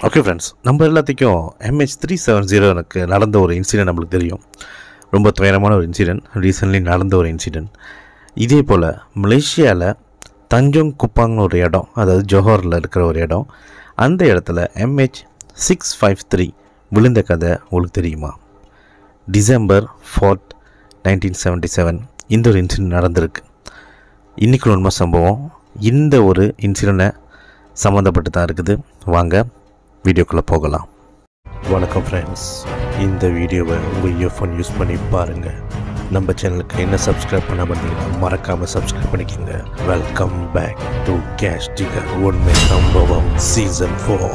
Okay friends, நம்ம எல்லாத்துக்கும் MH370 எனக்கு நடந்த ஒரு இன்சிடென்ட் நம்மளுக்கு தெரியும். ரொம்ப துயரமான ஒரு இன்சிடென்ட், ரீசன்ட்லி நடந்த ஒரு இன்சிடென்ட். இதே போல் மலேசியாவில் தஞ்சோங் குப்பாங்னு ஒரு இடம், அதாவது ஜோஹரில் இருக்கிற ஒரு இடம், அந்த இடத்துல MH653 விழுந்த கதை உங்களுக்கு தெரியுமா? December 4th, 1977 இந்த ஒரு இன்சிடென்ட் நடந்திருக்கு. இன்றைக்கு உண்மை சம்பவம் இந்த ஒரு இன்சிடென்ட்டை சம்மந்தப்பட்டு தான் இருக்குது. வாங்க வீடியோக்குள்ளே போகலாம். வணக்கம் ஃப்ரெண்ட்ஸ், இந்த வீடியோவை உங்கள் இயர்ஃபோன் யூஸ் பண்ணி பாருங்கள். நம்ம சேனலுக்கு என்ன சப்ஸ்கிரைப் பண்ண பார்த்தீங்கன்னா மறக்காமல் சப்ஸ்கிரைப் பண்ணிக்கோங்க. Welcome back to cash digger உண்மை சம்பவம் சீசன் 4.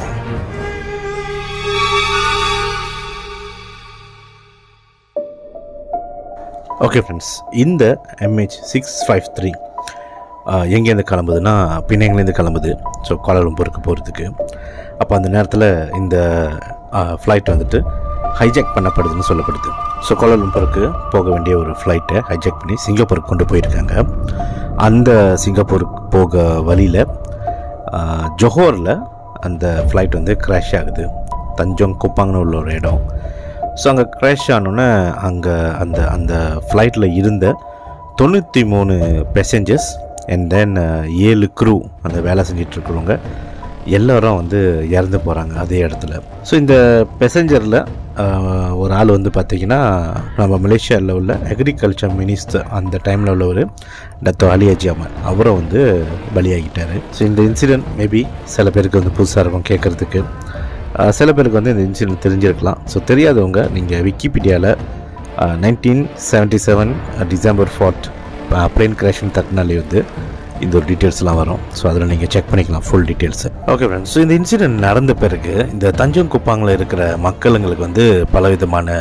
ஓகே ஃப்ரெண்ட்ஸ், இந்த MH653 எங்கேருந்து கிளம்புதுன்னா பினாங்லேருந்து கிளம்புது. ஸோ கோலாலம்பூருக்கு போகிறதுக்கு. அப்போ அந்த நேரத்தில் இந்த ஃப்ளைட் வந்துட்டு ஹைஜாக் பண்ணப்படுதுன்னு சொல்லப்படுது. ஸோ கோலாலம்பூருக்கு போக வேண்டிய ஒரு ஃப்ளைட்டை ஹைஜாக் பண்ணி சிங்கப்பூருக்கு கொண்டு போயிருக்காங்க. அந்த சிங்கப்பூருக்கு போக வழியில் ஜோஹோரில் அந்த ஃப்ளைட் வந்து கிராஷ் ஆகுது. தஞ்சோங் குப்பாங்னு உள்ள ஒரு இடம். ஸோ அங்கே கிராஷ் ஆனோன்னே அங்கே அந்த அந்த ஃப்ளைட்டில் இருந்த 93 பேசஞ்சர்ஸ் அண்ட் தென் 7 க்ரூ, அந்த வேலை செஞ்சிட்ருக்கிறவங்க எல்லோரும் வந்து இறந்து போகிறாங்க அதே இடத்துல. ஸோ இந்த பேசஞ்சரில் ஒரு ஆள் வந்து பார்த்திங்கன்னா நம்ம மலேசியாவில் உள்ள அக்ரிகல்ச்சர் மினிஸ்டர் அந்த டைமில் உள்ளவர் டத்தோ அலி ஹஜி அமர், அவரும் வந்து பலியாகிட்டார். ஸோ இந்த இன்சிடென்ட் மேபி சில பேருக்கு வந்து புதுசாக இருக்கும் கேட்குறதுக்கு, சில பேருக்கு வந்து இந்த இன்சிடென்ட் தெரிஞ்சிருக்கலாம். ஸோ தெரியாதவங்க நீங்கள் விக்கிபீடியாவில் 1977 December 4th பிளேன் கிராஷ்னு தட்டினாலே வந்து இந்த ஒரு டீட்டெயில்ஸ்லாம் வரும். ஸோ அதில் நீங்கள் செக் பண்ணிக்கலாம் full details. Okay friends, so இந்த இன்சிடென்ட் நடந்த பிறகு இந்த தஞ்சோங் குப்பாங்கில் இருக்கிற மக்களுங்களுக்கு வந்து பலவிதமான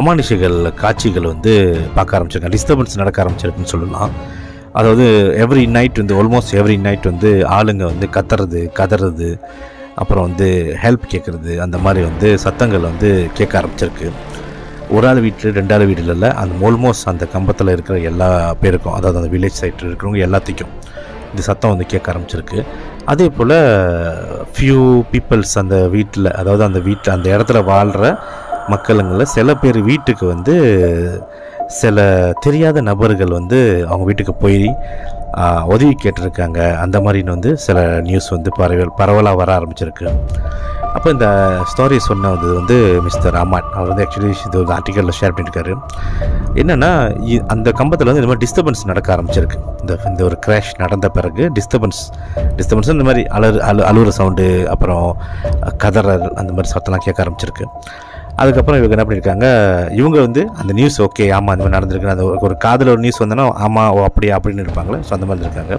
அமானுஷிகள் காட்சிகள் வந்து பார்க்க ஆரம்பிச்சிருக்காங்க. டிஸ்டர்பன்ஸ் நடக்க ஆரம்பிச்சிருக்குன்னு சொல்லலாம். அதாவது ஆல்மோஸ்ட் எவ்ரி நைட் வந்து ஆளுங்க வந்து கதறது, அப்புறம் வந்து ஹெல்ப் கேட்குறது, அந்த மாதிரி வந்து சத்தங்கள் வந்து கேட்க ஆரம்பிச்சிருக்கு. ஒரு ஆள் வீட்டில் 2 ஆள் வீட்டில் இல்லை, அந்த ஆல்மோஸ்ட் அந்த கம்பத்தில் இருக்கிற எல்லா பேருக்கும், அதாவது அந்த வில்லேஜ் சைட்டில் இருக்கிறவங்க எல்லாத்துக்கும் இந்த சத்தம் வந்து கேட்க ஆரம்பிச்சிருக்கு. அதே போல் ஃபியூ பீப்புள்ஸ் அந்த வீட்டில், அதாவது அந்த இடத்துல வாழ்கிற மக்களுங்களில் சில பேர் வீட்டுக்கு வந்து சில தெரியாத நபர்கள் வந்து அவங்க வீட்டுக்கு போய் உதவி கேட்டிருக்காங்க. அந்த மாதிரின்னு வந்து சில நியூஸ் வந்து பரவலாக வர ஆரம்பிச்சிருக்கு. அப்போ இந்த ஸ்டோரி சொன்னது வந்து மிஸ்டர் அமாட், அவர் வந்து ஆக்சுவலி இது ஒரு ஆர்டிக்கலில் ஷேர் பண்ணியிருக்காரு. என்னென்னா அந்த கம்பத்தில் வந்து இந்த மாதிரி டிஸ்டர்பன்ஸ் நடக்க ஆரம்பிச்சிருக்கு. இந்த ஒரு கிராஷ் நடந்த பிறகு டிஸ்டர்பன்ஸ் இந்த மாதிரி அழுகிற சவுண்டு, அப்புறம் கதறல், அந்த மாதிரி சத்தம்லாம் கேட்க ஆரம்பிச்சிருக்கு. அதுக்கப்புறம் இவங்க என்ன பண்ணியிருக்காங்க, இவங்க வந்து அந்த நியூஸ் ஓகே ஆமாம் அந்த மாதிரி நடந்திருக்கு, அந்த ஒரு காதில் ஒரு நியூஸ் வந்தோன்னா ஆமாம் ஓ அப்படியே அப்படின்னு இருப்பாங்களே, ஸோ அந்த மாதிரி இருக்காங்க.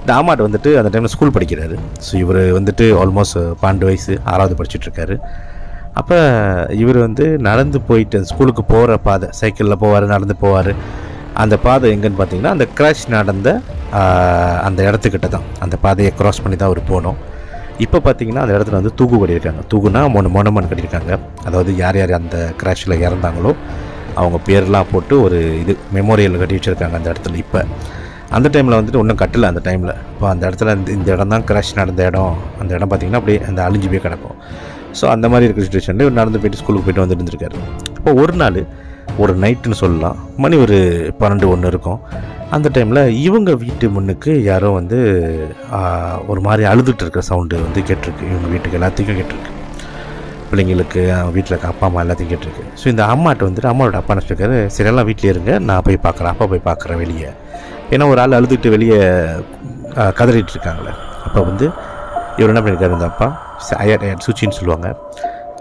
இந்த ஆமாட் வந்துட்டு அந்த டைமில் ஸ்கூல் படிக்கிறாரு. ஸோ இவர் வந்துட்டு ஆல்மோஸ்ட் 12 வயசு, 6வது படிச்சுட்ருக்காரு. அப்போ இவர் வந்து நடந்து போயிட்டு ஸ்கூலுக்கு போகிற பாதை, சைக்கிளில் போவார், நடந்து போவார். அந்த பாதை எங்கன்னு பார்த்தீங்கன்னா அந்த கிராஷ் நடந்த அந்த இடத்துக்கிட்ட தான், அந்த பாதையை க்ராஸ் பண்ணி தான் அவர் போகணும். இப்போ பார்த்தீங்கன்னா அந்த இடத்துல வந்து தூக்கு கட்டியிருக்காங்க. தூக்குனா மொனமன் கட்டியிருக்காங்க. அதாவது யார் யார் அந்த கிராஷில் இறந்தாங்களோ அவங்க பேர்லாம் போட்டு ஒரு மெமோரியல் கட்டி வச்சுருக்காங்க அந்த இடத்துல. இப்போ அந்த டைமில் வந்துட்டு ஒன்றும் கட்டலை அந்த டைமில். இப்போ அந்த இடத்துல இந்த இடம் தான் கிராஷ் நடந்த இடம். அந்த இடம் பார்த்திங்கன்னா அப்படியே அந்த அழிஞ்சு போய் கிடக்கும். ஸோ அந்த மாதிரி இருக்கிற சுச்சுவேஷனில் இவர் நடந்து போய்ட்டு ஸ்கூலுக்கு போய்ட்டு வந்துட்டு இருந்திருக்காரு. இப்போ ஒரு நாள் ஒரு நைட்டுன்னு சொல்லலாம், மணி ஒரு 12-1 இருக்கும். அந்த டைமில் இவங்க வீட்டு முன்னுக்கு யாரோ வந்து ஒரு மாதிரி அழுதுகிட்டு இருக்கிற சவுண்டு வந்து கேட்டிருக்கு. இவங்க வீட்டுக்கு எல்லாத்துக்கும் கேட்டிருக்கு, பிள்ளைங்களுக்கு, வீட்டில் இருக்க அப்பா அம்மா எல்லாத்தையும் கேட்டிருக்கு. ஸோ இந்த அம்மாட்ட வந்துட்டு அம்மாவோட அப்பா நினச்சிருக்காரு, சரியெல்லாம் வீட்டிலே இருங்க, நான் போய் பார்க்குறேன், அப்பா போய் பார்க்குறேன் வெளியே. ஏன்னா ஒரு ஆள் அழுதுகிட்டு வெளியே கதறிட்டு இருக்காங்களே. அப்போ வந்து இவர் என்ன பண்ணியிருக்காரு, இந்த அப்பா அயட் சுச்சின்னு சொல்லுவாங்க.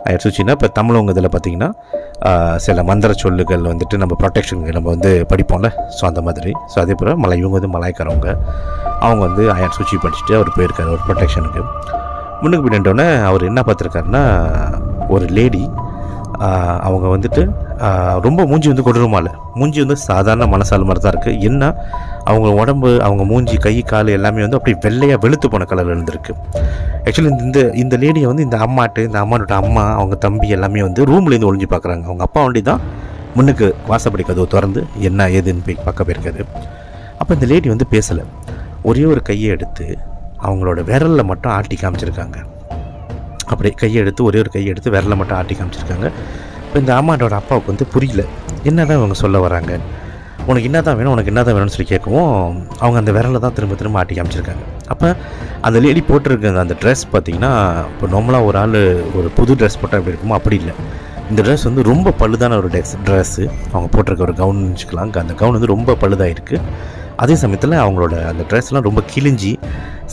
அயட் சுச்சின்னா இப்போ தமிழவங்க இதில் பார்த்திங்கன்னா சில மந்திர சொல்லுகள் வந்துட்டு நம்ம ப்ரொடெக்ஷனுக்கு நம்ம வந்து படிப்போம்ல, ஸோ அந்த மாதிரி. ஸோ அதே போல் இவங்க வந்து மலாய்க்காரவங்க, அவங்க வந்து அயட் சுச்சி படிச்சுட்டு அவர் போயிருக்காரு ஒரு ப்ரொடெக்ஷனுக்கு. முன்னுக்கு பின்னோடனே அவர் என்ன பார்த்துருக்காருன்னா, ஒரு லேடி, அவங்க வந்துட்டு ரொம்ப மூஞ்சி வந்து கொடூரமாக இல்லை, மூஞ்சி வந்து சாதாரண மனசால் மாதிரி தான் இருக்குது. என்ன அவங்க உடம்பு, அவங்க மூஞ்சி, கை, கால் எல்லாமே வந்து அப்படி வெள்ளையாக வெளுத்து போன கலரில் இருந்திருக்கு. ஆக்சுவலி இந்த லேடியை வந்து இந்த அம்மாவோட அம்மா, அவங்க தம்பி எல்லாமே வந்து ரூம்லேருந்து ஒளிஞ்சு பார்க்குறாங்க. அவங்க அப்பா வண்டி தான் முன்னுக்கு வாசப்படி கதவு திறந்து என்ன ஏதுன்னு போய் பார்க்க போயிருக்காரு. அப்போ இந்த லேடி வந்து பேசலை, ஒரே ஒரு கையை எடுத்து அவங்களோட விரலில் மட்டும் ஆட்டி காமிச்சிருக்காங்க. அப்படியே கையை எடுத்து ஒரே ஒரு கையை எடுத்து விரலை மட்டும் ஆட்டி காமிச்சிருக்காங்க. இப்போ இந்த அம்மாவோட அப்பாவுக்கு வந்து புரியல, என்ன தான் இவங்க சொல்ல வராங்க, உனக்கு என்ன தான் வேணும், உனக்கு என்ன தான் வேணும்னு சொல்லி கேட்கவும் அவங்க அந்த விரலை தான் திரும்ப திரும்ப ஆட்டி காமிச்சிருக்காங்க. அப்போ அந்த லேடி போட்டிருக்க அந்த ட்ரெஸ் பார்த்திங்கன்னா, இப்போ நார்மலாக ஒரு ஆள் ஒரு புது ட்ரெஸ் போட்டால் எப்படி இருக்குமோ அப்படி இல்லை. இந்த ட்ரெஸ் வந்து ரொம்ப பழுதான ஒரு ட்ரெஸ்ஸு. அவங்க போட்டிருக்க ஒரு கவுன் வச்சுக்கலாம், அந்த கவுன் வந்து ரொம்ப பழுதாக இருக்குது. அதே சமயத்தில் அவங்களோட அந்த ட்ரெஸ்லாம் ரொம்ப கிழிஞ்சி,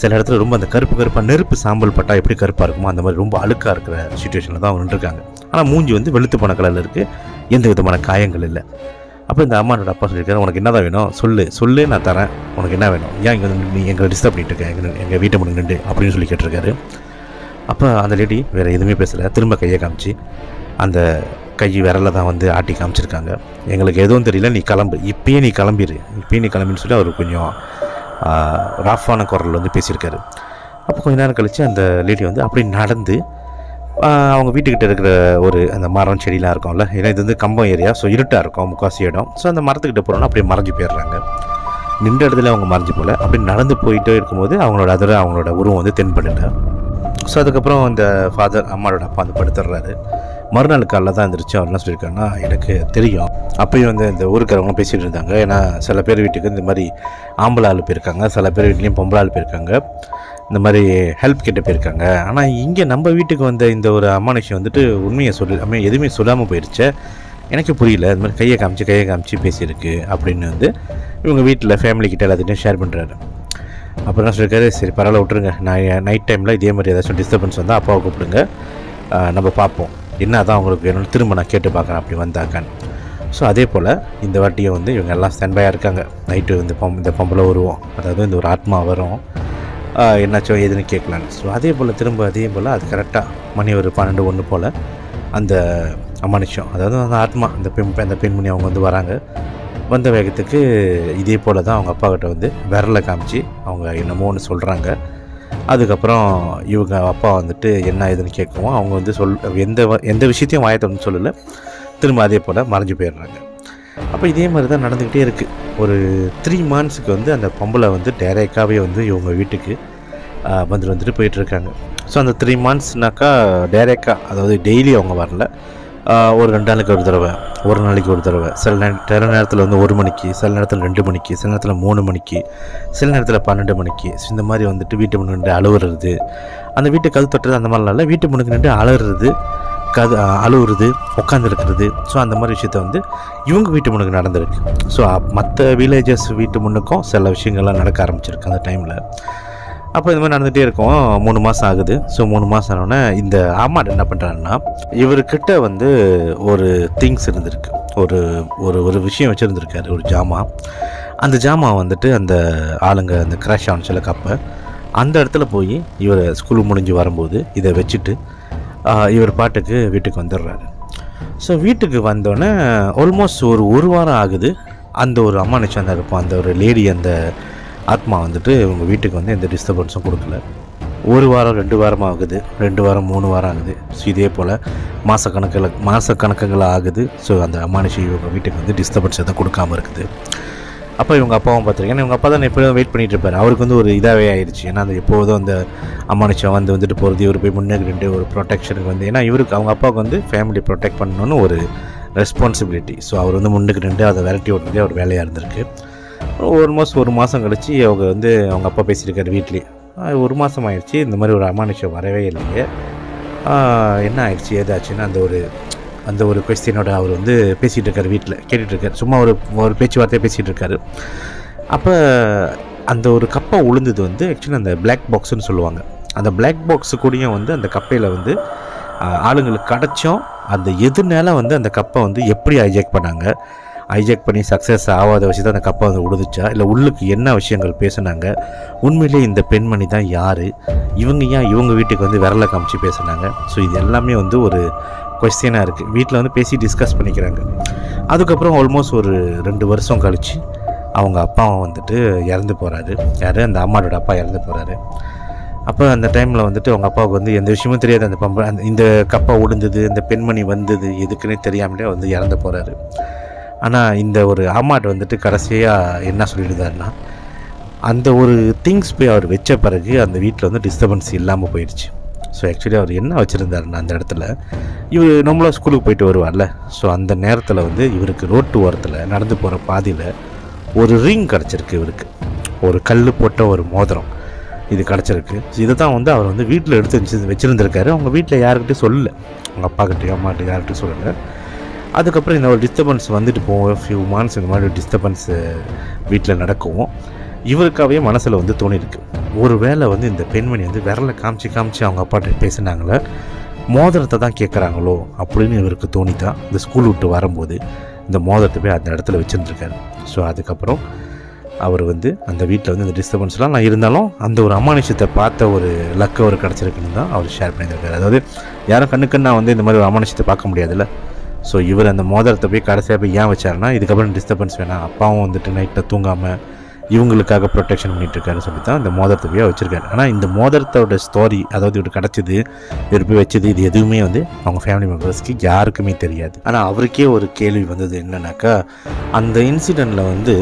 சில இடத்துல ரொம்ப அந்த கருப்பாக நெருப்பு சாம்பல் பட்டால் எப்படி கருப்பாக இருக்குமோ அந்த மாதிரி ரொம்ப அழுக்காக இருக்கிற சுச்சுவேஷனில் தான் அவங்க நின்றுருக்காங்க. ஆனால் மூஞ்சி வந்து வெளுத்து போன கலரில் இருக்குது, எந்த விதமான காயங்கள் இல்லை. அப்போ இந்த அம்மாவோட அப்பா சொல்லியிருக்காரு, உனக்கு என்ன தான் வேணும் சொல்லு நான் தரேன், உனக்கு என்ன வேணும், ஏன் இங்கே வந்து நீ எங்களை டிஸ்டர்ப் பண்ணிட்டு இருக்க, எங்கள் வீட்டை முன்னாடி நின்று அப்படின்னு சொல்லி கேட்டிருக்காரு. அப்போ அந்த லேடி வேறு எதுவுமே பேசலை, திரும்ப கையை காமிச்சு அந்த கை விரலை தான் வந்து ஆட்டி காமிச்சிருக்காங்க. எங்களுக்கு எதுவும் தெரியல, நீ கிளம்பு, இப்பயே நீ கிளம்பின்னு சொல்லி அவர் கொஞ்சம் ராஃபான குரல் வந்து பேசியிருக்காரு. அப்போ கொஞ்ச நேரம் கழித்து அந்த லேடி வந்து அப்படி நடந்து அவங்க வீட்டுக்கிட்ட இருக்கிற ஒரு அந்த மரம் செடியெலாம் இருக்கும்ல, ஏன்னா இது வந்து கம்பம் ஏரியா, ஸோ இருட்டாக இருக்கும் முக்காசி இடம். ஸோ அந்த மரத்துக்கிட்ட போகிறோன்னா அப்படியே மறைஞ்சு போயிடுறாங்க. நின்ற இடத்துல அவங்க மறைஞ்சு போகல, அப்படி நடந்து போயிட்டே இருக்கும்போது அவங்களோட உருவம் வந்து தென்படலை. ஸோ அதுக்கப்புறம் அந்த ஃபாதர் அம்மாவோட அப்பா வந்து படுத்துடுறாரு. மறுநாள் காலையில் தான் இருந்துருச்சு. அவர் என்ன சொல்லியிருக்காருன்னா, எனக்கு தெரியும், அப்பயும் வந்து இந்த ஊருக்காரவங்களும் பேசிகிட்டு இருந்தாங்க. ஏன்னா சில பேர் வீட்டுக்கு இந்த மாதிரி ஆம்பளை ஆள் போயிருக்காங்க, சில பேர் வீட்லேயும் பொம்பளை ஆள் போயிருக்காங்க, இந்த மாதிரி ஹெல்ப் கிட்ட போயிருக்காங்க. ஆனால் இங்கே நம்ம வீட்டுக்கு வந்த இந்த ஒரு அமானுஷம் வந்துட்டு உண்மையை எதுவுமே சொல்லாமல் போயிடுச்சு. எனக்கு புரியல, இந்த மாதிரி கையை காமிச்சு பேசியிருக்கு அப்படின்னு வந்து இவங்க வீட்டில் ஃபேமிலிக்கிட்ட எல்லாத்தையும் ஷேர் பண்ணுறாரு. அப்புறம் என்ன சொல்லியிருக்காரு, சரி பரவாயில்ல விட்டுருங்க, நான் நைட் டைமில் இதே மாதிரி ஏதாச்சும் டிஸ்டர்பன்ஸ் வந்தால் அப்பாவை கூப்பிடுங்க, நம்ம பார்ப்போம், என்ன தான் அவங்களுக்கு வேணும்னு திரும்ப நான் கேட்டு பார்க்குறேன் அப்படி வந்தாக்கான்னு. ஸோ அதே போல் இந்த வாட்டியை வந்து இவங்க எல்லாம் ஸ்டாண்ட்பையாக இருக்காங்க. நைட்டு வந்து இந்த பொம்பளை வருவோம், அதாவது இந்த ஒரு ஆத்மா வரும், என்னாச்சோ ஏதுன்னு கேட்கலான்னு. ஸோ அதே போல் அது கரெக்டாக மணி ஒரு 12-1 போல் அந்த அமானுஷம், அதாவது அந்த ஆத்மா, அந்த பெண்மணி அவங்க வந்து வராங்க. வந்த வேகத்துக்கு இதே போல் தான் அவங்க அப்பா கிட்ட வந்து விரலை காமிச்சு அவங்க என்னமோ ஒன்று சொல்கிறாங்க. அதுக்கப்புறம் இவங்க அப்பா வந்துட்டு என்ன ஏதுன்னு கேட்கவும் அவங்க வந்து எந்த விஷயத்தையும் வாயத்தொன்னு சொல்லலை, திரும்ப அதே போல் மறைஞ்சு போயிடுறாங்க. அப்போ இதே மாதிரி தான் நடந்துக்கிட்டே இருக்குது. ஒரு 3 monthsக்கு வந்து அந்த பொம்பளை வந்து டைரெக்டாகவே வந்து இவங்க வீட்டுக்கு வந்துட்டு போயிட்டுருக்காங்க. ஸோ அந்த 3 monthsனாக்கா டைரெக்டாக, அதாவது டெய்லி அவங்க வரல, ஒரு 2 நாளைக்கு ஒரு தடவை, ஒரு நாளைக்கு ஒரு தடவை, சில நேரத்தில் வந்து 1 மணிக்கு, சில நேரத்தில் 2 மணிக்கு, சில நேரத்தில் 3 மணிக்கு, சில நேரத்தில் 12 மணிக்கு. ஸோ இந்த மாதிரி வந்துட்டு வீட்டு முன்னாடி நின்று அழுவுறது, அந்த வீட்டு கது தொட்டுறது அந்த மாதிரிலாம் இல்லை, வீட்டு முன்னுக்கு நின்று அழுவுறது, உட்காந்துருக்கிறது. ஸோ அந்த மாதிரி விஷயத்த வந்து இவங்க வீட்டு முன்னுக்கு நடந்திருக்கு. ஸோ மற்ற வில்லேஜஸ் வீட்டு முன்னுக்கும் சில விஷயங்கள்லாம் நடக்க ஆரம்பிச்சிருக்கு அந்த டைமில். அப்போ இந்த மாதிரி நடந்துகிட்டே இருக்கும். 3 மாதம் ஆகுது. ஸோ 3 மாதம் ஆனோடனே இந்த ஆமாட் என்ன பண்ணுறாருன்னா, இவர்கிட்ட வந்து ஒரு திங்ஸ் இருந்திருக்கு, ஒரு விஷயம் வச்சுருந்துருக்காரு, ஒரு ஜாமா. அந்த ஜாமா வந்துட்டு அந்த ஆளுங்க அந்த கிராஷ் ஆன சில கப்பை அந்த இடத்துல போய் இவர் ஸ்கூல் முடிஞ்சு வரும்போது இதை வச்சுட்டு இவர் பாட்டுக்கு வீட்டுக்கு வந்துடுறாரு. ஸோ வீட்டுக்கு வந்தோடனே ஆல்மோஸ்ட் ஒரு வாரம் ஆகுது. அந்த ஒரு அமானுஷம் தான் இருப்போம், அந்த ஒரு லேடி, அந்த ஆத்மா வந்துட்டு இவங்க வீட்டுக்கு வந்து எந்த டிஸ்டர்பன்ஸும் கொடுக்கல. 1 வாரம் 2 வாரமாக ஆகுது, 2 வாரம் 3 வாரம் ஆகுது. ஸோ இதே போல் மாதக்கணக்குகள் ஆகுது. ஸோ அந்த அமானுஷம் இவங்க வீட்டுக்கு வந்து டிஸ்டர்பன்ஸ் எதுவும் கொடுக்காமல் இருக்குது. அப்போ இவங்க அப்பாவும் பார்த்துருக்கேன், இவங்க அப்பா தான் எப்போதும் வெயிட் பண்ணிகிட்டு இருப்பார். அவருக்கு வந்து ஒரு இதாகவே ஆயிடுச்சு. ஏன்னா அந்த எப்போதும் அந்த அமானுஷம் வந்துட்டு போகிறது, இவர் போய் முன்னேறிட்டு ஒரு ப்ரொடெக்ஷனுக்கு வந்து, ஏன்னா அவங்க அப்பாவுக்கு வந்து ஃபேமிலி ப்ரொடெக்ட் பண்ணணுன்னு ஒரு ரெஸ்பான்சிபிலிட்டி. ஸோ அவர் வந்து முன்னுக்கு நின்று அதை விரட்டி ஓட்டுறதே அவர் வேலையாக இருந்திருக்கு. ஆல்மோஸ்ட் 1 மாதம் கழிச்சு அவங்க அப்பா பேசியிருக்காரு வீட்லேயே. 1 மாதம் ஆயிடுச்சு, இந்த மாதிரி ஒரு அமானுஷம் வரவே இல்லைங்க, என்ன ஆயிடுச்சு ஏதாச்சுன்னு அந்த ஒரு கொஸ்டினோட அவர் வந்து பேசிகிட்டு இருக்கார், வீட்டில் கேட்டுட்ருக்கார், சும்மா ஒரு பேச்சுவார்த்தையாக பேசிகிட்டு இருக்காரு. அப்போ அந்த ஒரு கப்பை உளுந்தது வந்து ஆக்சுவலி அந்த பிளாக் பாக்ஸ்ன்னு சொல்லுவாங்க. அந்த பிளாக் பாக்ஸு கூடயும் வந்து அந்த கப்பையில் வந்து ஆளுங்களுக்கு கிடச்சோம். அந்த எதுனால வந்து அந்த கப்பை வந்து எப்படி ஹைஜாக் பண்ணி சக்ஸஸ் ஆகாத விஷயத்தை அந்த கப்பை வந்து உழுதுச்சா, இல்லை உள்ளுக்கு என்ன விஷயங்கள் பேசுனாங்க, உண்மையிலே இந்த பெண்மணி தான் யார், இவங்க ஏன் இவங்க வீட்டுக்கு வந்து விரலை காமிச்சு பேசுனாங்க. ஸோ இது எல்லாமே வந்து ஒரு கொஸ்டினாக இருக்குது. வீட்டில் வந்து பேசி டிஸ்கஸ் பண்ணிக்கிறாங்க. அதுக்கப்புறம் ஆல்மோஸ்ட் ஒரு 2 வருஷம் கழித்து அவங்க அப்பாவும் வந்துட்டு இறந்து போகிறாரு. யார், அந்த அம்மாவோட அப்பா இறந்து போகிறாரு. அப்போ அந்த டைமில் வந்துட்டு அவங்க அப்பாவுக்கு வந்து எந்த விஷயமும் தெரியாது. இந்த கப்பை உழுந்தது, இந்த பெண்மணி வந்தது எதுக்குன்னே தெரியாமலே வந்து இறந்து போகிறாரு. ஆனால் இந்த ஒரு ஆமாட் வந்துட்டு கடைசியாக என்ன சொல்லிடுதாருன்னா, அந்த ஒரு திங்ஸ் போய் அவர் வச்ச பிறகு அந்த வீட்டில் வந்து டிஸ்டர்பன்ஸ் இல்லாமல் போயிடுச்சு. ஸோ ஆக்சுவலி அவர் என்ன வச்சுருந்தாருன்னா அந்த இடத்துல இவர் நம்மளாம் ஸ்கூலுக்கு போயிட்டு வருவார்ல, ஸோ அந்த நேரத்தில் வந்து இவருக்கு ரோட்டு ஓரத்தில் நடந்து போகிற பாதியில் ஒரு ரிங் கிடச்சிருக்கு. இவருக்கு ஒரு கல் போட்ட ஒரு மோதிரம் இது கிடச்சிருக்கு. ஸோ இதை தான் வந்து அவர் வந்து வீட்டில் எடுத்து வச்சுருந்துருக்காரு. அவங்க வீட்டில் யாருக்கிட்டையும் சொல்லலை, அவங்க அப்பாக்கிட்டையும் அம்மாக்கிட்ட யார்கிட்டையும் சொல்லலை. அதுக்கப்புறம் இந்த ஒரு டிஸ்டர்பன்ஸ் வந்துட்டு போவோம், ஃபியூ மந்த்ஸ் இந்த மாதிரி டிஸ்டர்பன்ஸு வீட்டில் நடக்கவும் இவருக்காகவே மனசில் வந்து தோணிருக்கு, ஒரு வேளை வந்து இந்த பெண்மணி வந்து விரலை காமிச்சு அவங்க அப்பாட்ட பேசினாங்களே, மோதிரத்தை தான் கேட்குறாங்களோ அப்படின்னு இவருக்கு தோணித்தான் இந்த ஸ்கூல் விட்டு வரும்போது இந்த மோதிரத்தை போய் அந்த இடத்துல வச்சுருந்துருக்காரு. ஸோ அதுக்கப்புறம் அவர் வந்து அந்த வீட்டில் வந்து இந்த டிஸ்டர்பன்ஸ்லாம் நான் இருந்தாலும் அந்த ஒரு அமானுஷத்தை பார்த்த ஒரு லக்கு அவர் கிடச்சிருக்குன்னு தான் அவர் ஷேர் பண்ணியிருக்காரு. அதாவது யாரும் கண்ணுக்குன்னா வந்து இந்த மாதிரி ஒரு அமானுஷத்தை பார்க்க முடியாதுல்ல. ஸோ இவர் அந்த மோதிரத்தை போய் கடைசியாக போய் ஏன் வச்சாருன்னா, இதுக்கப்புறம் டிஸ்டர்பன்ஸ் வேணாம், அப்பாவும் வந்துட்டு நைட்டில் தூங்காமல் இவங்களுக்காக ப்ரொடெக்ஷன் பண்ணிகிட்ருக்காரு சொல்லி தான் இந்த மோதிரத்தை போய் வச்சுருக்காரு. ஆனால் இந்த மோதிரத்தோட ஸ்டோரி, அதாவது இவர் கிடச்சிது, இவர் போய் வச்சது, இது எதுவுமே வந்து அவங்க ஃபேமிலி மெம்பர்ஸ்க்கு யாருக்குமே தெரியாது. ஆனால் அவருக்கே ஒரு கேள்வி வந்தது என்னன்னாக்கா, அந்த இன்சிடெண்ட்டில் வந்து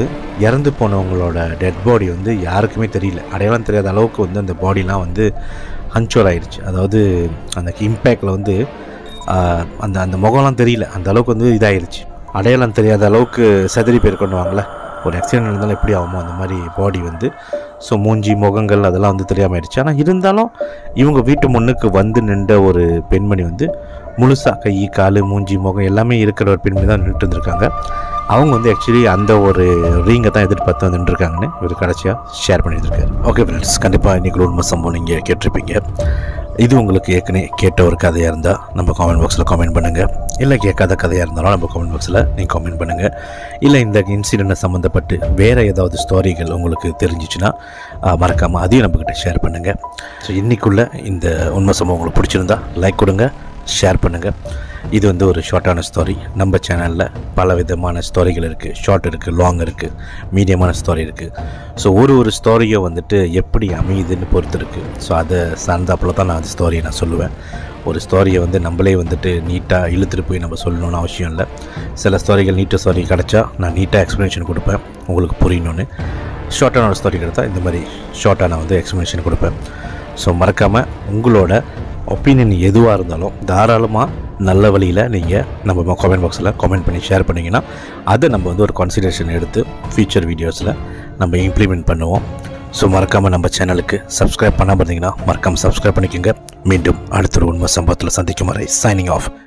இறந்து போனவங்களோட டெட் பாடி வந்து யாருக்குமே தெரியல, அடையாளம் தெரியாத அளவுக்கு வந்து அந்த பாடிலாம் வந்து ஹன்ச்சோர் ஆயிடுச்சு. அதாவது அந்த இம்பேக்டில் வந்து அந்த அந்த முகம்லாம் தெரியல, அந்த அளவுக்கு வந்து இதாகிடுச்சு, அடையாளம் தெரியாத அளவுக்கு செதறி பேர் கொண்டு வாங்கல. ஒரு ஆக்சிடென்ட் இருந்தாலும் எப்படி ஆகுமோ அந்த மாதிரி பாடி வந்து, ஸோ மூஞ்சி முகங்கள் அதெல்லாம் வந்து தெரியாமல் ஆயிடுச்சு. ஆனால் இருந்தாலும் இவங்க வீட்டு முன்னுக்கு வந்து நின்ற ஒரு பெண்மணி வந்து முழுசாக கை கால் மூஞ்சி முகம் எல்லாமே இருக்கிற ஒரு பெண்மணி தான் நின்றுட்டு இருந்திருக்காங்க. அவங்க வந்து ஆக்சுவலி அந்த ஒரு ரீங்கை தான் எதிர்பார்த்து வந்து நின்றுருக்காங்கன்னு இவர் கடைசியாக ஷேர் பண்ணியிருக்காரு. ஓகே ஃப்ரெண்ட்ஸ், கண்டிப்பாக இன்றைக்கி உண்மை சம்பவம் நீங்கள் கேட்டிருப்பீங்க. இது உங்களுக்கு ஏற்கனவே கேட்ட ஒரு கதையாக இருந்தால் நம்ம காமெண்ட் பாக்ஸில் கமெண்ட் பண்ணுங்கள். இல்லை கேட்காத கதையாக இருந்தாலும் நம்ம கமெண்ட் பாக்ஸில் நீங்கள் கமெண்ட் பண்ணுங்கள். இல்லை இந்த இன்சிடெண்ட்டை சம்மந்தப்பட்டு வேறு ஏதாவது ஸ்டோரிகள் உங்களுக்கு தெரிஞ்சிச்சுன்னா மறக்காமல் அதையும் நம்மக்கிட்ட ஷேர் பண்ணுங்கள். ஸோ இன்றைக்குள்ள இந்த உண்மை சம்பவம் உங்களுக்கு பிடிச்சிருந்தா லைக் கொடுங்க, ஷேர் பண்ணுங்கள். இது வந்து ஒரு ஷார்ட்டான ஸ்டோரி. நம்ம சேனலில் பல விதமான ஸ்டோரிகள் இருக்குது, ஷார்ட் இருக்குது, லாங் இருக்குது, மீடியமான ஸ்டோரி இருக்குது. ஸோ ஒரு ஸ்டோரியை வந்துட்டு எப்படி அமையுதுன்னு பொறுத்து இருக்குது. ஸோ அதை சார்ந்தாப்பில் தான் நான் அந்த ஸ்டோரியை நான் சொல்லுவேன். ஒரு ஸ்டோரியை வந்து நம்மளே வந்துட்டு நீட்டாக இழுத்துட்டு போய் நம்ம சொல்லணும்னு அவசியம் இல்லை. சில ஸ்டோரிகள் நீட்டாக ஸ்டோரி கிடச்சா நான் நீட்டாக எக்ஸ்ப்ளனேஷன் கொடுப்பேன் உங்களுக்கு புரியணுன்னு. ஷார்ட்டான ஒரு ஸ்டோரி கிடைத்தா இந்த மாதிரி ஷார்ட்டாக நான் வந்து எக்ஸ்ப்ளனேஷன் கொடுப்பேன். ஸோ மறக்காமல் உங்களோட ஒப்பீனியன் எதுவாக இருந்தாலும் தாராளமாக நல்ல வழியில் நீங்கள் நம்ம கமெண்ட் பாக்ஸில் கமெண்ட் பண்ணி ஷேர் பண்ணிங்கன்னா அதை நம்ம வந்து ஒரு கன்சிடரேஷன் எடுத்து ஃபியூச்சர் வீடியோஸில் நம்ம இம்ப்ளிமெண்ட் பண்ணுவோம். ஸோ மறக்காமல் நம்ம சேனலுக்கு சப்ஸ்கிரைப் பண்ணாமல் இருந்தீங்கன்னா மறக்காமல் சப்ஸ்கிரைப் பண்ணிக்கோங்க. மீண்டும் அடுத்த ஒரு உண்மை சம்பவத்தில் சந்திக்கும் வரை சைனிங் ஆஃப்.